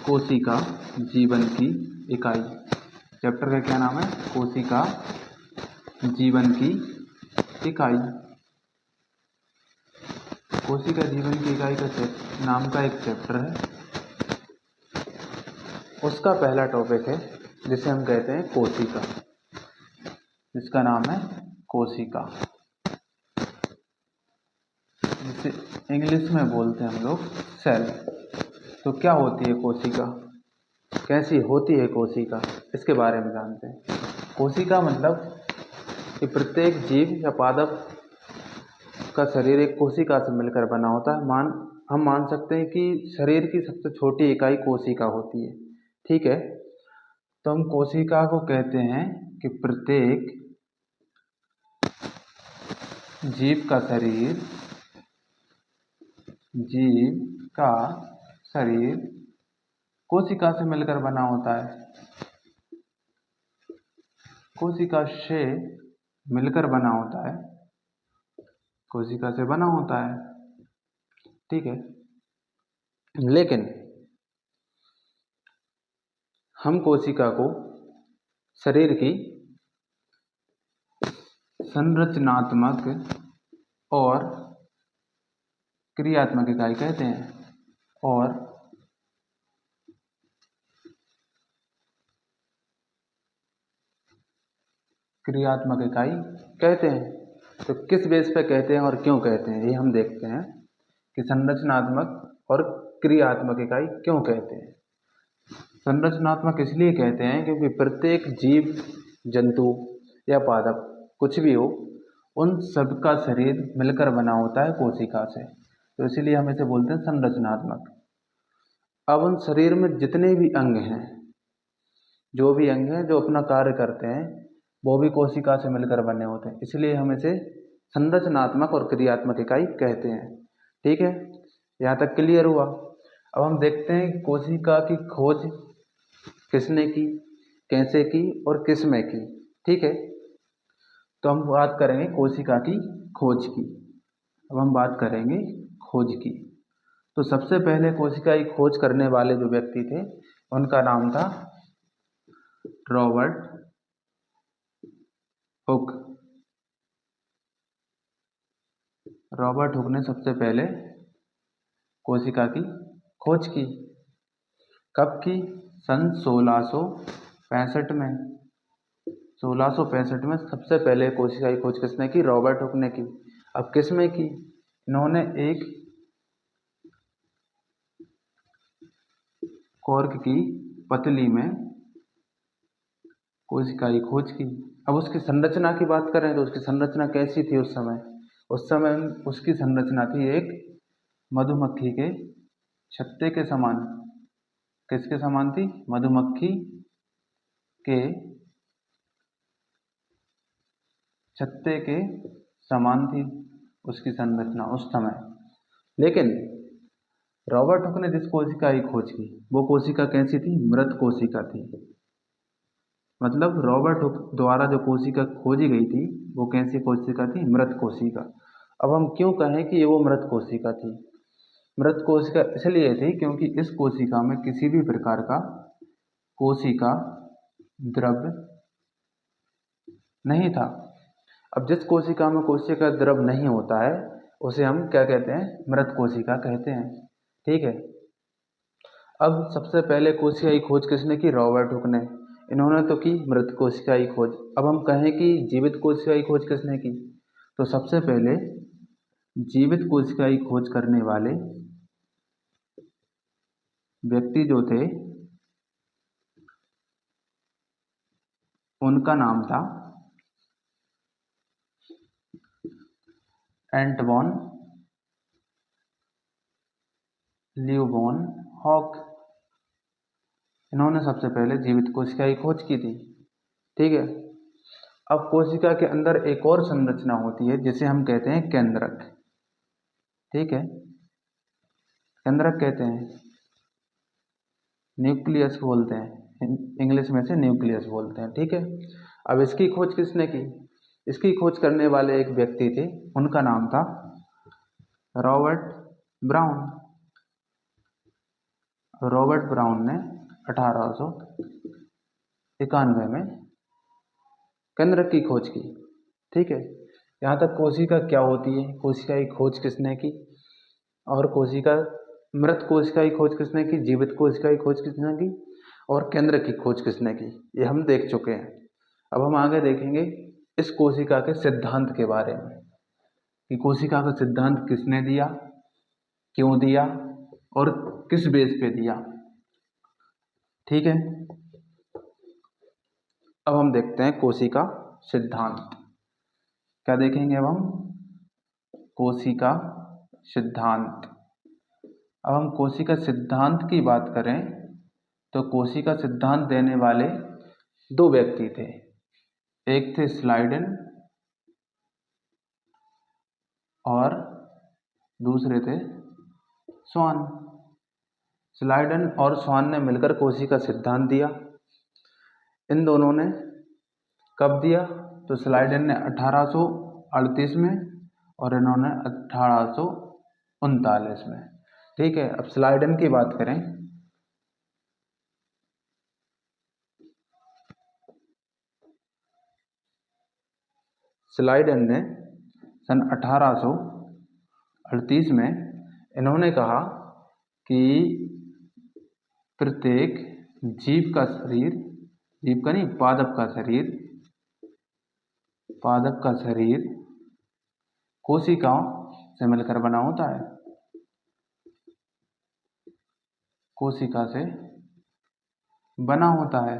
कोशिका जीवन की इकाई। चैप्टर का क्या नाम है? कोशिका जीवन की इकाई। कोशिका जीवन की इकाई का नाम का एक चैप्टर है, उसका पहला टॉपिक है जिसे हम कहते हैं कोशिका, जिसका नाम है कोशिका, जिसे इंग्लिश में बोलते हैं हम लोग सेल। तो क्या होती है कोशिका, कैसी होती है कोशिका, इसके बारे में जानते हैं। कोशिका मतलब कि प्रत्येक जीव या पादप का शरीर एक कोशिका से मिलकर बना होता है। हम मान सकते हैं कि शरीर की सबसे छोटी इकाई कोशिका होती है, ठीक है। तो हम कोशिका को कहते हैं कि प्रत्येक जीव का शरीर कोशिका से मिलकर बना होता है, कोशिका से मिलकर बना होता है, कोशिका से बना होता है, ठीक है। लेकिन हम कोशिका को शरीर की संरचनात्मक और क्रियात्मक इकाई कहते हैं, और क्रियात्मक इकाई कहते हैं। तो किस बेस पे कहते हैं और क्यों कहते हैं, ये हम देखते हैं कि संरचनात्मक और क्रियात्मक इकाई क्यों कहते हैं। संरचनात्मक इसलिए कहते हैं क्योंकि प्रत्येक जीव, जंतु या पादप कुछ भी हो, उन सब का शरीर मिलकर बना होता है कोशिका से, तो इसीलिए हम इसे बोलते हैं संरचनात्मक। अब उन शरीर में जितने भी अंग हैं, जो भी अंग हैं जो अपना कार्य करते हैं, वो भी कोशिका से मिलकर बने होते हैं, इसलिए हम इसे संरचनात्मक और क्रियात्मक इकाई कहते हैं, ठीक है। यहाँ तक क्लियर हुआ। अब हम देखते हैं कोशिका की खोज किसने की, कैसे की और किस में की, ठीक है। तो हम बात करेंगे कोशिका की खोज की। अब हम बात करेंगे खोज की। तो सबसे पहले कोशिका की खोज करने वाले जो व्यक्ति थे, उनका नाम था रॉबर्ट हुक। रॉबर्ट हुक ने सबसे पहले कोशिका की खोज की। कब की? सन 1665 में। 1665 में सबसे पहले कोशिका की खोज किसने की? रॉबर्ट हुक ने की। अब किस में की? इन्होंने एक कॉर्क की पतली में कोशिका की खोज की। अब उसकी संरचना की बात करें तो उसकी संरचना कैसी थी उस समय? उस समय उसकी संरचना थी एक मधुमक्खी के छत्ते के समान। किसके समान थी? मधुमक्खी के छत्ते के समान थी उसकी संरचना उस समय। लेकिन रॉबर्ट हुक ने जिस कोशिका की खोज की, वो कोशिका कैसी थी? मृत कोशिका थी। मतलब रॉबर्ट हुक द्वारा जो कोशिका खोजी गई थी, वो कैसी कोशिका थी? मृत कोशिका। अब हम क्यों कहें कि ये वो मृत कोशिका थी? मृत कोशिका इसलिए थी क्योंकि इस कोशिका में किसी भी प्रकार का कोशिका द्रव्य नहीं था। अब जिस कोशिका में कोशिका द्रव नहीं होता है, उसे हम क्या कहते हैं? मृत कोशिका कहते हैं, ठीक है। अब सबसे पहले कोशिका की खोज किसने की? रॉबर्ट हुक ने। इन्होंने तो की मृत कोशिका की खोज। अब हम कहें कि जीवित कोशिका की खोज किसने की? तो सबसे पहले जीवित कोशिका की खोज करने वाले व्यक्ति जो थे, उनका नाम था एंटवन ल्यूबोन हॉक। इन्होंने सबसे पहले जीवित कोशिका की खोज की थी, ठीक है। अब कोशिका के अंदर एक और संरचना होती है जिसे हम कहते हैं केंद्रक, ठीक है। केंद्रक कहते हैं, न्यूक्लियस बोलते हैं, इंग्लिश में से न्यूक्लियस बोलते हैं, ठीक है। अब इसकी खोज किसने की? इसकी खोज करने वाले एक व्यक्ति थे, उनका नाम था रॉबर्ट ब्राउन। रॉबर्ट ब्राउन ने 1891 में केंद्रक की खोज की। ठीक है, यहाँ तक कोशिका क्या होती है, कोशिका की खोज किसने की, और कोशिका मृत कोशिका की खोज किसने की, जीवित कोशिका की खोज किसने की, और केंद्र की खोज किसने की, ये हम देख चुके हैं। अब हम आगे देखेंगे इस कोशिका के सिद्धांत के बारे में कि कोशिका का सिद्धांत किसने दिया, क्यों दिया और किस बेस पे दिया। ठीक है, अब हम देखते हैं कोशिका सिद्धांत। क्या देखेंगे अब हम, कोशिका सिद्धांत। अब हम कोशिका सिद्धांत की बात करें तो कोशिका सिद्धांत देने वाले दो व्यक्ति थे, एक थे स्लाइडेन और दूसरे थे स्वान। स्लाइडेन और स्वान ने मिलकर कोशिका सिद्धांत दिया। इन दोनों ने कब दिया, तो स्लाइडेन ने 1838 में और इन्होंने 1839 में। ठीक है, अब स्लाइडेन की बात करें, स्लाइडेन ने सन 1838 में इन्होंने कहा कि प्रत्येक जीव का शरीर, जीव का नहीं, पादप का शरीर कोशिकाओं से मिलकर बना होता है, कोशिका से बना होता है।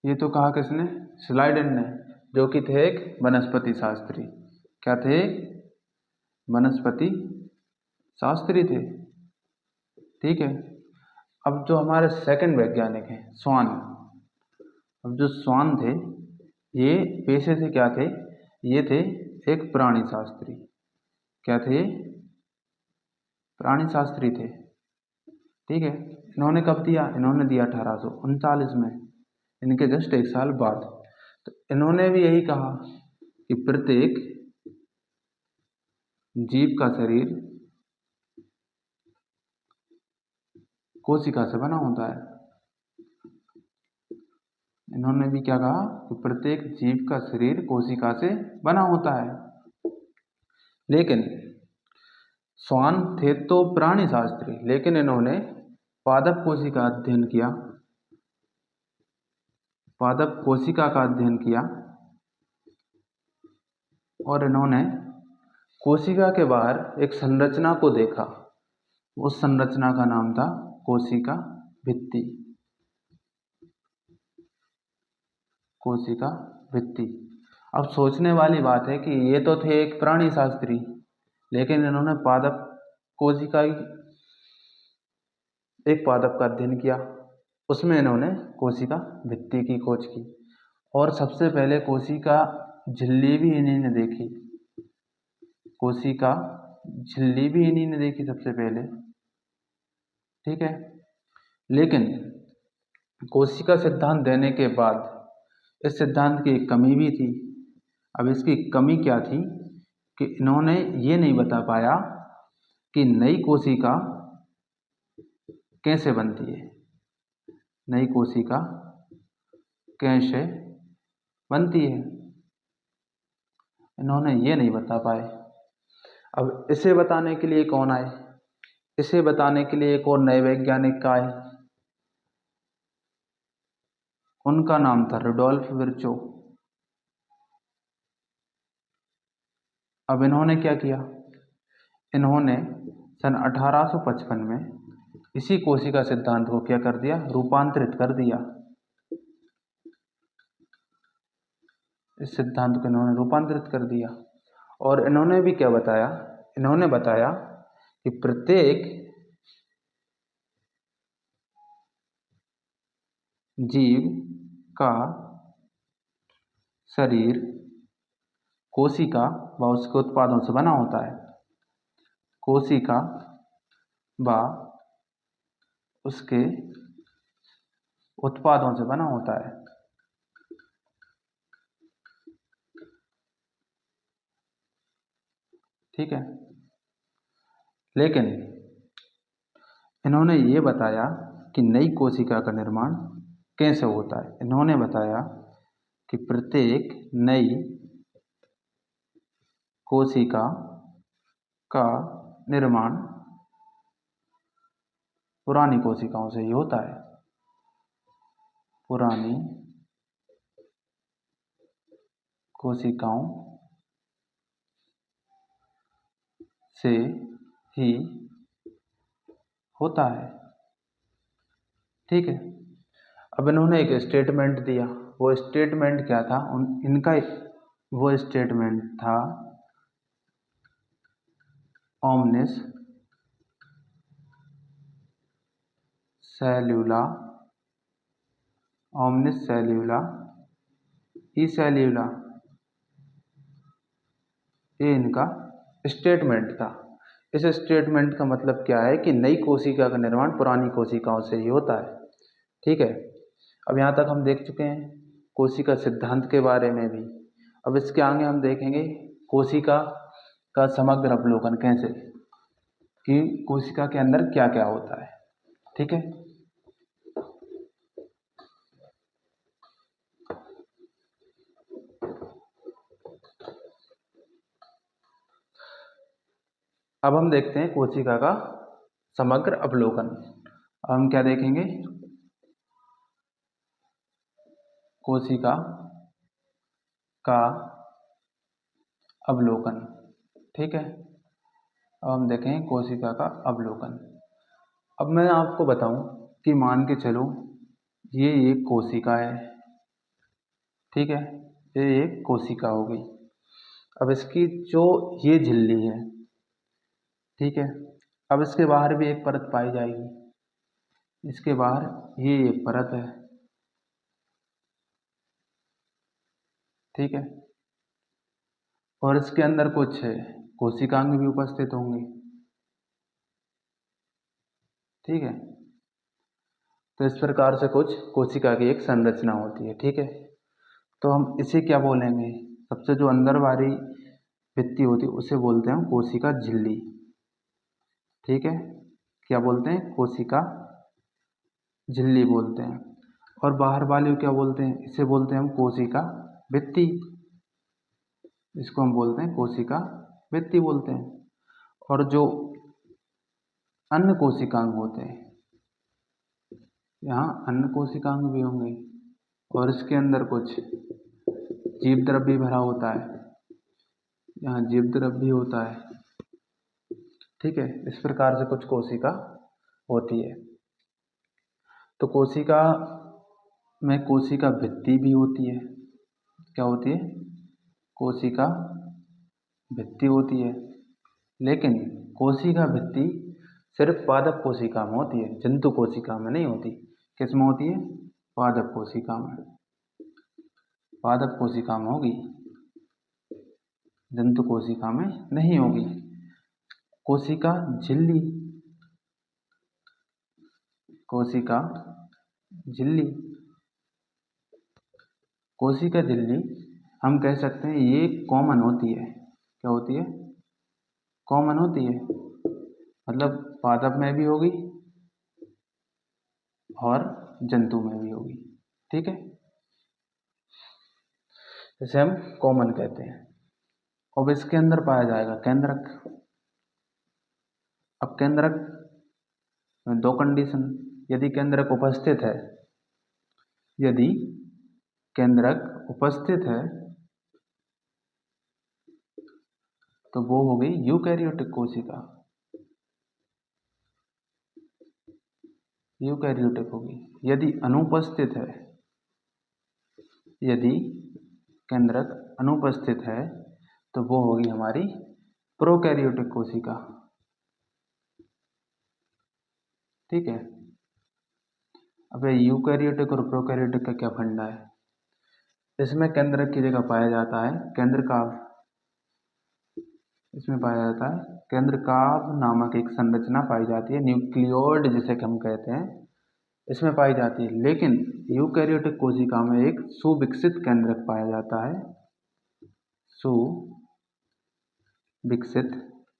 ये तो कहा किसने, स्लाइडेन ने, जो कि थे एक वनस्पति शास्त्री। क्या थे, वनस्पति शास्त्री थे। ठीक है, अब जो हमारे सेकंड वैज्ञानिक हैं स्वान। अब जो स्वान थे ये पेशे से क्या थे, ये थे एक प्राणी शास्त्री। क्या थे, प्राणी शास्त्री थे। ठीक है, इन्होंने कब दिया, इन्होंने दिया 1839 में, इनके जस्ट एक साल बाद। तो इन्होंने भी यही कहा कि प्रत्येक जीव का शरीर कोशिका से बना होता है। इन्होंने भी क्या कहा कि प्रत्येक जीव का शरीर कोशिका से बना होता है। लेकिन स्वान थे तो प्राणी शास्त्री, लेकिन इन्होंने पादप कोशिका अध्ययन किया, पादप कोशिका का अध्ययन किया और इन्होंने कोशिका के बाहर एक संरचना को देखा। उस संरचना का नाम था कोशिका भित्ति, कोशिका भित्ति। अब सोचने वाली बात है कि ये तो थे एक प्राणी शास्त्री, लेकिन इन्होंने पादप कोशिका, एक पादप का अध्ययन किया, उसमें इन्होंने कोशिका भित्ति की खोज की और सबसे पहले कोशिका झिल्ली भी इन्हीं ने देखी, कोशिका झिल्ली भी इन्हीं ने देखी सबसे पहले। ठीक है, लेकिन कोशिका सिद्धांत देने के बाद इस सिद्धांत की एक कमी भी थी। अब इसकी कमी क्या थी कि इन्होंने ये नहीं बता पाया कि नई कोशिका कैसे बनती है, नई कोशिका कैसे बनती है, इन्होंने ये नहीं बता पाए। अब इसे बताने के लिए कौन आए, इसे बताने के लिए एक और नए वैज्ञानिक का आए, उनका नाम था रुडोल्फ विर्चो। अब इन्होंने क्या किया, इन्होंने सन 1855 में इसी कोशिका सिद्धांत को क्या कर दिया, रूपांतरित कर दिया। इस सिद्धांत को इन्होंने रूपांतरित कर दिया और इन्होंने भी क्या बताया, इन्होंने बताया कि प्रत्येक जीव का शरीर कोशिका व उसके उत्पादों से बना होता है, कोशिका व उसके उत्पादों से बना होता है। ठीक है, लेकिन इन्होंने ये बताया कि नई कोशिका का निर्माण कैसे होता है। इन्होंने बताया कि प्रत्येक नई कोशिका का निर्माण पुरानी कोशिकाओं से ही होता है। पुरानी कोशिकाओं से ही होता है। ठीक है। अब इन्होंने एक स्टेटमेंट दिया। वो स्टेटमेंट क्या था? इनका वो स्टेटमेंट था ओमनिस सेल्यूला ई सेल्यूला, ये इनका स्टेटमेंट था। इस स्टेटमेंट का मतलब क्या है कि नई कोशिका का निर्माण पुरानी कोशिकाओं से ही होता है। ठीक है। अब यहाँ तक हम देख चुके हैं कोशिका सिद्धांत के बारे में भी। अब इसके आगे हम देखेंगे कोशिका का समग्र अवलोकन, कैसे कि कोशिका के अंदर क्या क्या होता है। ठीक है। अब हम देखते हैं कोशिका का समग्र अवलोकन। अब हम क्या देखेंगे? कोशिका का अवलोकन। ठीक है। अब हम देखें कोशिका का अवलोकन। अब मैं आपको बताऊं कि मान के चलो ये एक कोशिका है। ठीक है। ये एक कोशिका हो गई। अब इसकी जो ये झिल्ली है, ठीक है, अब इसके बाहर भी एक परत पाई जाएगी। इसके बाहर ये एक परत है। ठीक है। और इसके अंदर कुछ कोशिकांग भी उपस्थित होंगे। ठीक है। तो इस प्रकार से कुछ कोशिका की एक संरचना होती है। ठीक है। तो हम इसे क्या बोलेंगे? सबसे जो अंदर वाली भित्ति होती है उसे बोलते हैं हम कोशिका झिल्ली। ठीक है। क्या बोलते हैं? कोशिका झिल्ली बोलते हैं। और बाहर वाले को क्या बोलते हैं? इसे बोलते हैं हम कोशिका भित्ति। इसको हम बोलते हैं कोशिका भित्ति बोलते हैं। और जो अन्य कोशिकांग होते हैं, यहाँ अन्य कोशिकांग भी होंगे और इसके अंदर कुछ जीव द्रव्य भी भरा होता है। यहाँ जीव द्रव्य भी होता है। ठीक है। इस प्रकार से कुछ कोशिका होती है। तो कोशिका में कोशिका भित्ति भी होती है। क्या होती है? कोशिका भित्ति होती है। लेकिन कोशिका भित्ति सिर्फ पादप कोशिका में होती है, जंतु कोशिका में नहीं होती। किस में होती है? पादप कोशिका में। पादप कोशिका में होगी, जंतु कोशिका में नहीं होगी। कोशिका झिल्ली, कोशिका झिल्ली, कोशिका झिल्ली हम कह सकते हैं ये कॉमन होती है। क्या होती है? कॉमन होती है। मतलब पादप में भी होगी और जंतु में भी होगी। ठीक है। इसे हम कॉमन कहते हैं। अब इसके अंदर पाया जाएगा केंद्रक। अब केंद्रक में दो कंडीशन, यदि केंद्रक उपस्थित है, यदि केंद्रक उपस्थित है तो वो हो गई यूकैरियोटिक कोशिका। यूकैरियोटिक होगी। यदि अनुपस्थित है, यदि केंद्रक अनुपस्थित है तो वो होगी हमारी प्रोकैरियोटिक कोशिका। ठीक है। अब यूकैरियोटिक और प्रोकैरियोटिक का क्या फंडा है? इसमें केंद्रक की जगह पाया जाता है केंद्रकाव। इसमें पाया जाता है केंद्रकाव नामक एक संरचना पाई जाती है, न्यूक्लियोइड जिसे हम कहते हैं, इसमें पाई जाती है। लेकिन यूकैरियोटिक कोशिका में एक सुविकसित केंद्रक पाया जाता है। सुविकसित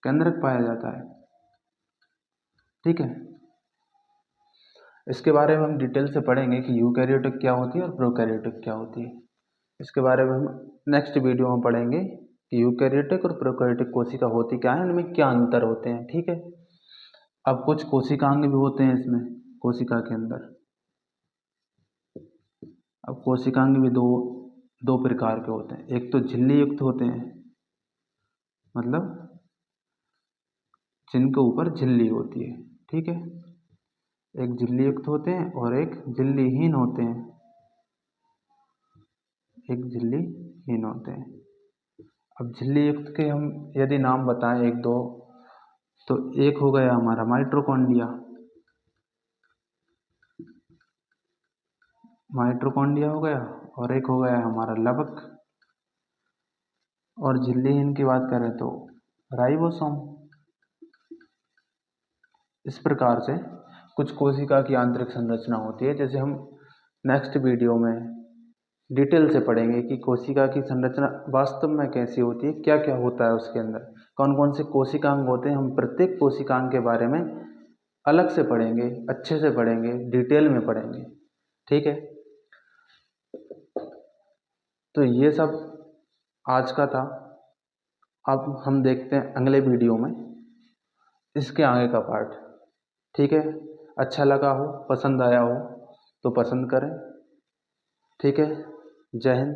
केंद्रक पाया जाता है। ठीक है। इसके बारे में हम डिटेल से पढ़ेंगे कि यूकैरियोटिक क्या होती है और प्रोकैरियोटिक क्या होती है। इसके बारे में हम नेक्स्ट वीडियो में पढ़ेंगे कि यूकैरियोटिक और प्रोकैरियोटिक कोशिका होती क्या है, उनमें क्या अंतर होते हैं। ठीक है। अब कुछ कोशिकांग भी होते हैं इसमें कोशिका के अंदर। अब कोशिकांग भी दो दो प्रकार के होते हैं। एक तो झिल्ली युक्त होते हैं, मतलब जिनके ऊपर झिल्ली होती है। ठीक है। एक झिल्ली युक्त होते हैं और एक झिल्लीहीन होते हैं। एक झिल्लीहीन होते हैं। अब झिल्ली युक्त के हम यदि नाम बताएं एक दो, तो एक हो गया हमारा माइटोकॉन्ड्रिया। माइटोकॉन्ड्रिया हो गया, और एक हो गया हमारा लवक। और झिल्लीहीन की बात करें तो राइबोसोम। इस प्रकार से कुछ कोशिका की आंतरिक संरचना होती है, जैसे हम नेक्स्ट वीडियो में डिटेल से पढ़ेंगे कि कोशिका की संरचना वास्तव में कैसी होती है, क्या क्या होता है उसके अंदर, कौन कौन से कोशिकांग होते हैं। हम प्रत्येक कोशिकांग के बारे में अलग से पढ़ेंगे, अच्छे से पढ़ेंगे, डिटेल में पढ़ेंगे। ठीक है। तो ये सब आज का था। अब हम देखते हैं अगले वीडियो में इसके आगे का पार्ट। ठीक है। अच्छा लगा हो, पसंद आया हो तो पसंद करें। ठीक है। जय हिंद।